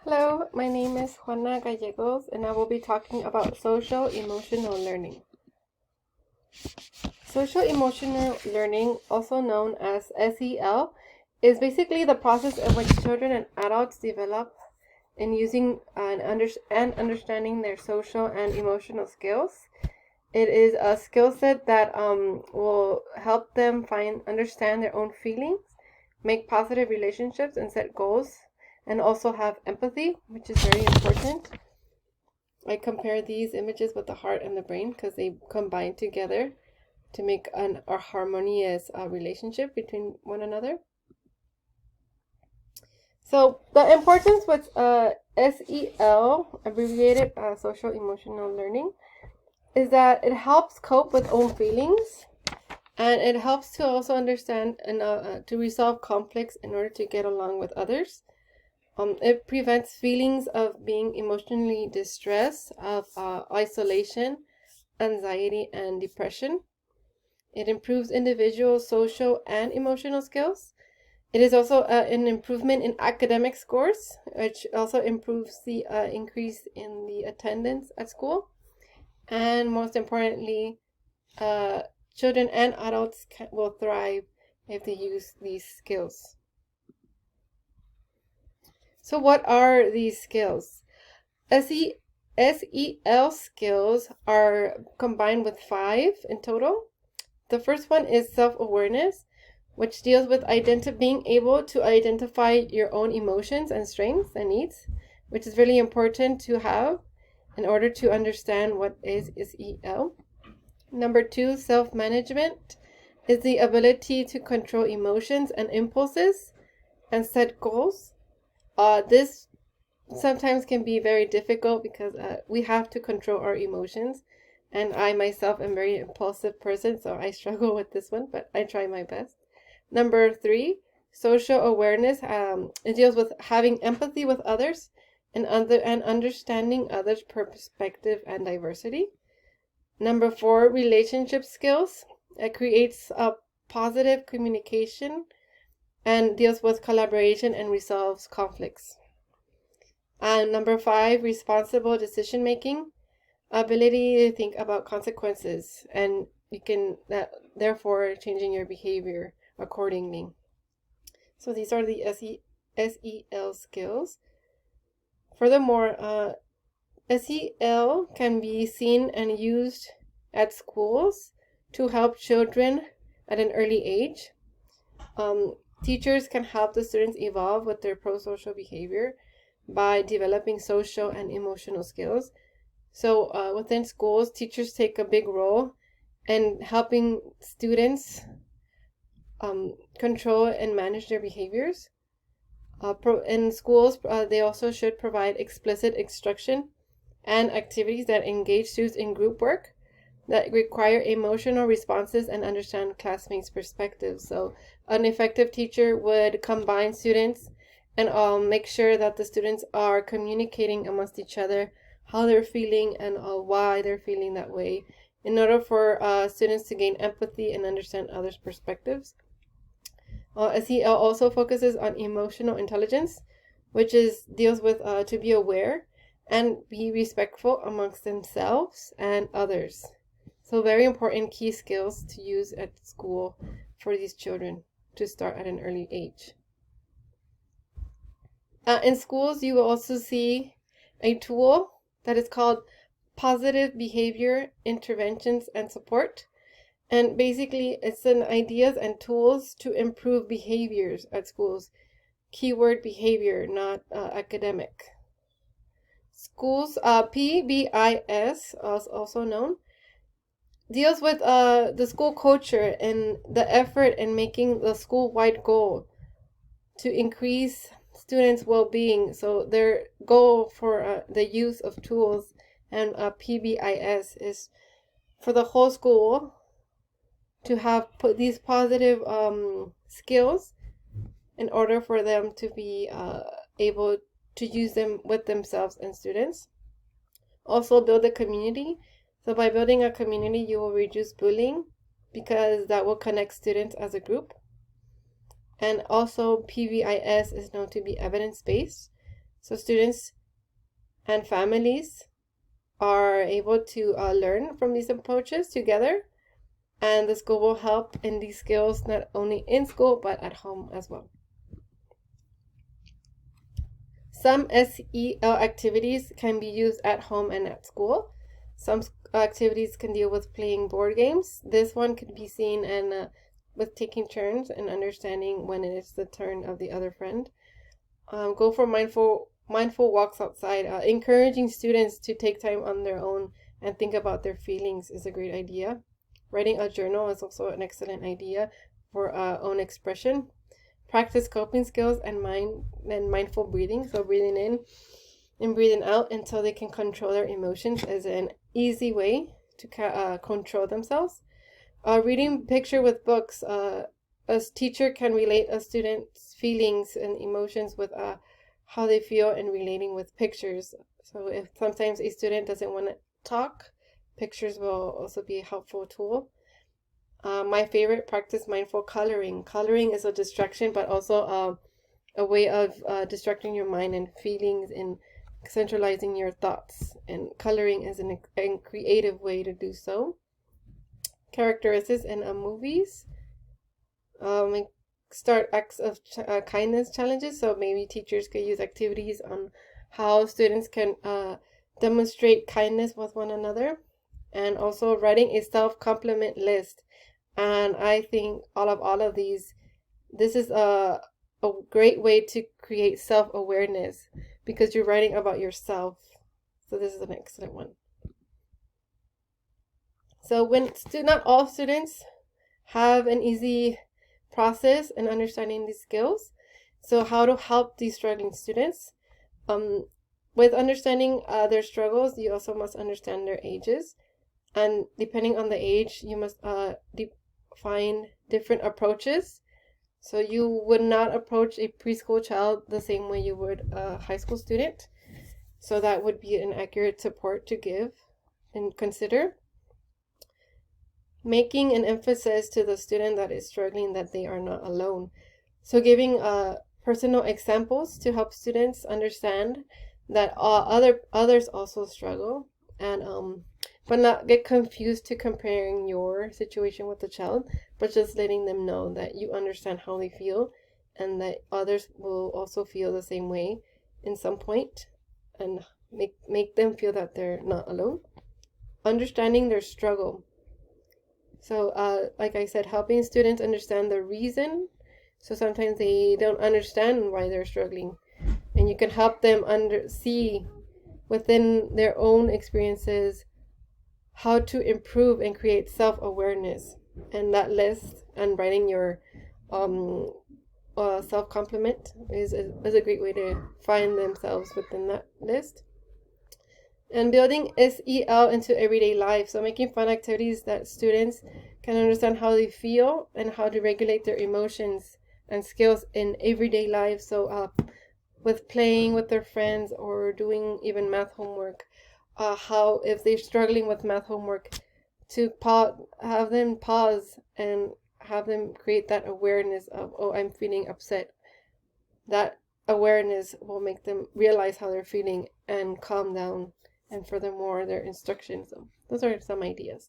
Hello, my name is Juana Gallegos, and I will be talking about social emotional learning. Social emotional learning, also known as SEL, is basically the process in which children and adults develop in using and understanding their social and emotional skills. It is a skill set that will help them understand their own feelings, make positive relationships, and set goals, and also have empathy, which is very important. I compare these images with the heart and the brain because they combine together to make a harmonious relationship between one another. So the importance with SEL, abbreviated social emotional learning, is that it helps cope with own feelings, and it helps to also understand and to resolve conflicts in order to get along with others. It prevents feelings of being emotionally distressed, of isolation, anxiety, and depression. It improves individual social and emotional skills. It is also an improvement in academic scores, which also improves the increase in the attendance at school. And most importantly, children and adults will thrive if they use these skills. So what are these skills? SEL skills are combined with 5 in total. The first one is self-awareness, which deals with being able to identify your own emotions and strengths and needs, which is really important to have in order to understand what is SEL. Number 2, self-management, is the ability to control emotions and impulses and set goals. This sometimes can be very difficult because we have to control our emotions, and I myself am a very impulsive person, so I struggle with this one, but I try my best. Number 3, social awareness. It deals with having empathy with others and understanding others' perspective and diversity. Number 4, relationship skills. It creates a positive communication and deals with collaboration and resolves conflicts. And number 5, responsible decision making, ability to think about consequences, and you can therefore changing your behavior accordingly. So these are the SEL skills. Furthermore, SEL can be seen and used at schools to help children at an early age. Teachers can help the students evolve with their pro-social behavior by developing social and emotional skills. So within schools, teachers take a big role in helping students control and manage their behaviors. In schools, they also should provide explicit instruction and activities that engage students in group work that require emotional responses and understand classmates' perspectives. So an effective teacher would combine students and make sure that the students are communicating amongst each other how they're feeling and why they're feeling that way in order for students to gain empathy and understand others' perspectives. SEL also focuses on emotional intelligence, which deals with to be aware and be respectful amongst themselves and others. So very important key skills to use at school for these children to start at an early age. In schools, you will also see a tool that is called Positive Behavior Interventions and Support. And basically, it's an ideas and tools to improve behaviors at schools. Keyword behavior, not academic. Schools, PBIS, also known, deals with the school culture and the effort in making the school-wide goal to increase students' well-being. So their goal for the use of tools and PBIS is for the whole school to have put these positive skills in order for them to be able to use them with themselves and students. Also build a community. So by building a community, you will reduce bullying because that will connect students as a group. And also PBIS is known to be evidence-based. So students and families are able to learn from these approaches together, and the school will help in these skills not only in school but at home as well. Some SEL activities can be used at home and at school. Some activities can deal with playing board games. This one could be seen in with taking turns and understanding when it is the turn of the other friend. Go for mindful walks outside. Encouraging students to take time on their own and think about their feelings is a great idea. Writing a journal is also an excellent idea for own expression. Practice coping skills and mindful breathing. So breathing in and breathing out until they can control their emotions is an easy way to control themselves. Reading picture with books. A teacher can relate a student's feelings and emotions with how they feel and relating with pictures. So if sometimes a student doesn't want to talk, pictures will also be a helpful tool. My favorite, practice mindful coloring. Coloring is a distraction, but also a way of distracting your mind and feelings and centralizing your thoughts. And coloring is a creative way to do so. Characteristics in movies. Start acts of kindness challenges. So maybe teachers could use activities on how students can demonstrate kindness with one another. And also writing a self-compliment list. And I think all of these, this is a great way to create self-awareness because you're writing about yourself. So this is an excellent one. So not all students have an easy process in understanding these skills. So how to help these struggling students? With understanding their struggles, you also must understand their ages. And depending on the age, you must find different approaches. So you would not approach a preschool child the same way you would a high school student. So that would be an accurate support to give and consider. Making an emphasis to the student that is struggling that they are not alone. So giving personal examples to help students understand that others also struggle, and but not get confused to comparing your situation with the child, but just letting them know that you understand how they feel and that others will also feel the same way in some point, and make them feel that they're not alone. Understanding their struggle. So like I said, helping students understand the reason. So sometimes they don't understand why they're struggling, and you can help them see within their own experiences how to improve and create self-awareness. And that list and writing your self-compliment is a great way to find themselves within that list. And building SEL into everyday life. So making fun activities that students can understand how they feel and how to regulate their emotions and skills in everyday life. So with playing with their friends or doing even math homework, how if they're struggling with math homework, to have them pause and have them create that awareness of, oh, I'm feeling upset. That awareness will make them realize how they're feeling and calm down. And furthermore, their instructions. So those are some ideas.